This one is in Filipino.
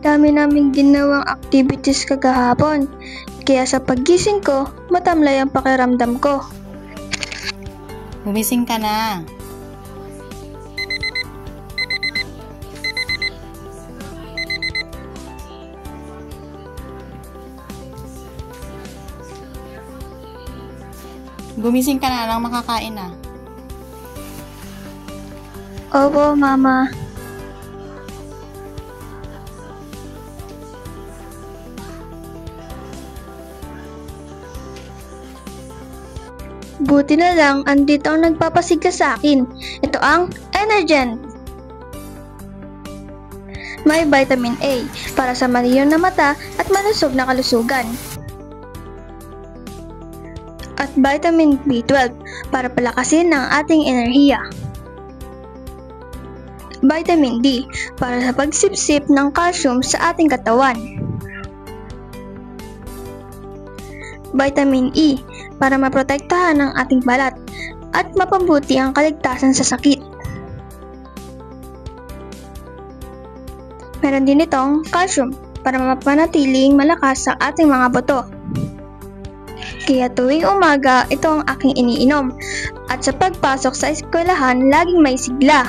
Dami naming ginawang activities kagahapon. Kaya sa paggising ko, matamlay ang pakiramdam ko. Gumising ka na. Gumising ka na lang, makakain na. Opo, Mama. Buti na lang, andito ang nagpapasigla sa akin. Ito ang Energen. May vitamin A para sa maliyo na mata at malusog na kalusugan. At vitamin B12 para palakasin ang ating enerhiya. Vitamin D para sa pagsipsip ng calcium sa ating katawan. Vitamin E para maprotektahan ang ating balat at mapabuti ang kaligtasan sa sakit. Meron din itong calcium para mapanatiling malakas ang ating mga buto. Kaya tuwing umaga, ito ang aking iniinom at sa pagpasok sa eskwelahan, laging may sigla.